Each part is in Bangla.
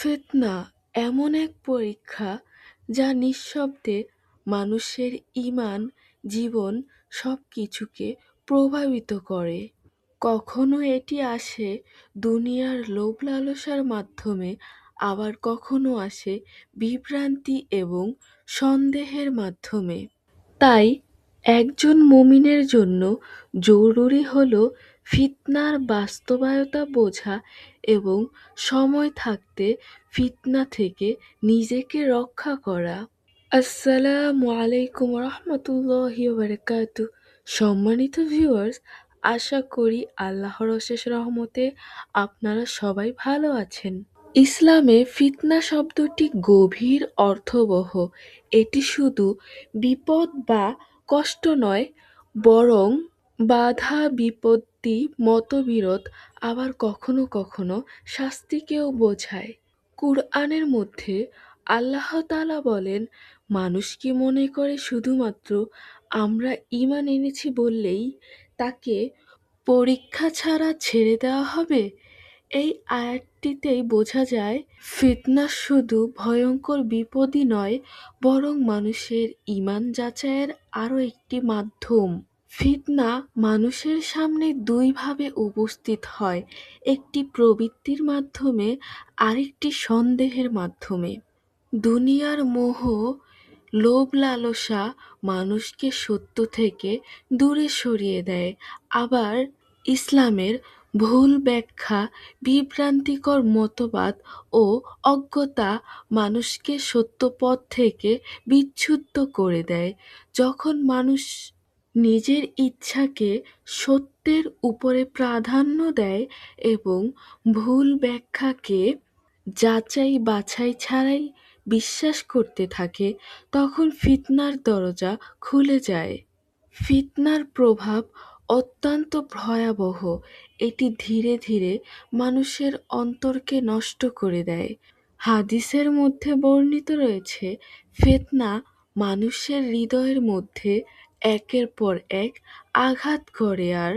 ফিতনা এমন এক পরীক্ষা যা নিঃশব্দে মানুষের ঈমান, জীবন সবকিছুকে প্রভাবিত করে। কখনো এটি আসে দুনিয়ার লোভ লালসার মাধ্যমে, আবার কখনো আসে বিভ্রান্তি এবং সন্দেহের মাধ্যমে। তাই একজন মুমিনের জন্য জরুরি হলো ফিতনার বাস্তবতা বোঝা এবং সময় থাকতে ফিতনা থেকে নিজেকে রক্ষা করা। আসসালামু আলাইকুম রহমতুল্লাহি বারাকাতু। সম্মানিত ভিউয়ার্স, আশা করি আল্লাহর অশেষ রহমতে আপনারা সবাই ভালো আছেন। ইসলামে ফিতনা শব্দটি গভীর অর্থবহ। এটি শুধু বিপদ বা কষ্ট নয়, বরং বাধা, বিপত্তি, মতবিরোধ, আবার কখনো কখনো শাস্তিকেও বোঝায়। কুরআনের মধ্যে আল্লাহ তাআলা বলেন, মানুষ কি মনে করে শুধুমাত্র আমরা ঈমান এনেছি বললেই তাকে পরীক্ষা ছাড়া ছেড়ে দেওয়া হবে? এই আয়াতটিতেই বোঝা যায় ফিতনা শুধু ভয়ঙ্কর বিপদই নয়, বরং মানুষের ঈমান যাচাইয়ের আরও একটি মাধ্যম। ফিতনা মানুষের সামনে দুইভাবে উপস্থিত হয়, একটি প্রবৃত্তির মাধ্যমে, আরেকটি সন্দেহের মাধ্যমে। দুনিয়ার মোহ, লোভ লালসা মানুষকে সত্য থেকে দূরে সরিয়ে দেয়। আবার ইসলামের ভুল ব্যাখ্যা, বিভ্রান্তিকর মতবাদ ও অজ্ঞতা মানুষকে সত্য পথ থেকে বিচ্যুত করে দেয়। যখন মানুষ নিজের ইচ্ছাকে সত্যের উপরে প্রাধান্য দেয় এবং ভুল ব্যাখ্যাকে যাচাই বাছাই ছাড়াই বিশ্বাস করতে থাকে, তখন ফিতনার দরজা খুলে যায়। ফিতনার প্রভাব অত্যন্ত ভয়াবহ। এটি ধীরে ধীরে মানুষের অন্তরকে নষ্ট করে দেয়। হাদিসের মধ্যে বর্ণিত রয়েছে, ফিতনা মানুষের হৃদয়ের মধ্যে একের পর এক আঘাত করে, আর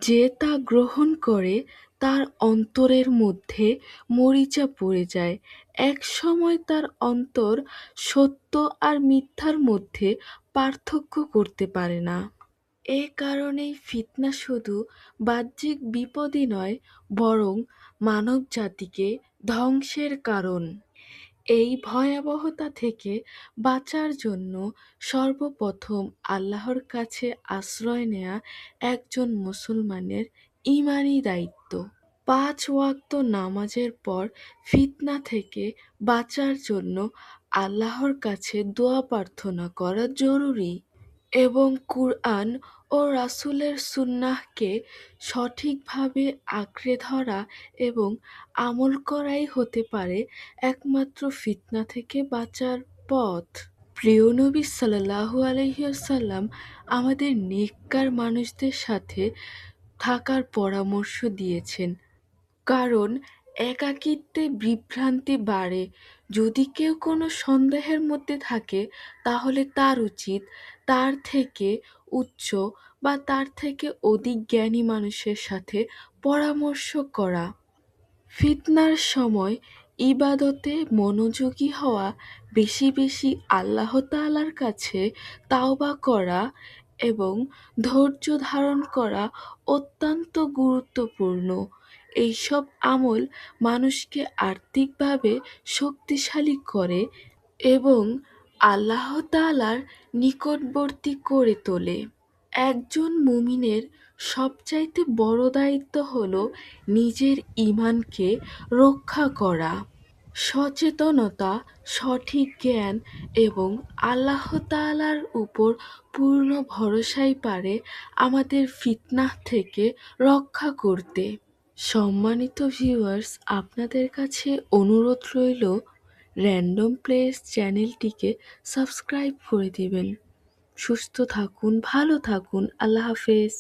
যে তা গ্রহণ করে তার অন্তরের মধ্যে মরিচা পড়ে যায়। এক সময় তার অন্তর সত্য আর মিথ্যার মধ্যে পার্থক্য করতে পারে না। এ কারণেই ফিতনা শুধু বাহ্যিক বিপদই নয়, বরং মানবজাতিকে ধ্বংসের কারণ। এই ভয়াবহতা থেকে বাঁচার জন্য সর্বপ্রথম আল্লাহর কাছে আশ্রয় নেয়া একজন মুসলমানের ঈমানি দায়িত্ব। ৫ ওয়াক্ত নামাজের পর ফিতনা থেকে বাঁচার জন্য আল্লাহর কাছে দোয়া প্রার্থনা করা জরুরি এবং কুরআন ও রাসূলের সুন্নাহকে সঠিকভাবে আঁকড়ে ধরা এবং আমল করাই হতে পারে একমাত্র ফিতনা থেকে বাঁচার পথ। প্রিয় নবী সাল্লাল্লাহু আলাইহি ওয়াসাল্লাম আমাদের নেককার মানুষদের সাথে থাকার পরামর্শ দিয়েছেন, কারণ একাকিত্বে বিভ্রান্তি বাড়ে। যদি কেউ কোনো সন্দেহের মধ্যে থাকে, তাহলে তার উচিত তার থেকে উচ্চ বা তার থেকে অধিক জ্ঞানী মানুষের সাথে পরামর্শ করা। ফিতনার সময় ইবাদতে মনোযোগী হওয়া, বেশি বেশি আল্লাহ তাআলার কাছে তাওবা করা এবং ধৈর্য ধারণ করা অত্যন্ত গুরুত্বপূর্ণ। এইসব আমল মানুষকে আর্থিকভাবে শক্তিশালী করে এবং আল্লাহ তাআলার নিকটবর্তী করে তোলে। একজন মুমিনের সবচাইতে বড় দায়িত্ব হলো নিজের ঈমানকে রক্ষা করা। সচেতনতা, সঠিক জ্ঞান এবং আল্লাহ তাআলার উপর পূর্ণ ভরসাই পারে আমাদের ফিতনা থেকে রক্ষা করতে। সম্মানিত ভিউয়ার্স, আপনাদের কাছে অনুরোধ রইল র্যান্ডম প্লেস চ্যানেলটিকে সাবস্ক্রাইব করে দিবেন। সুস্থ থাকুন, ভালো থাকুন। আল্লাহ হাফেজ।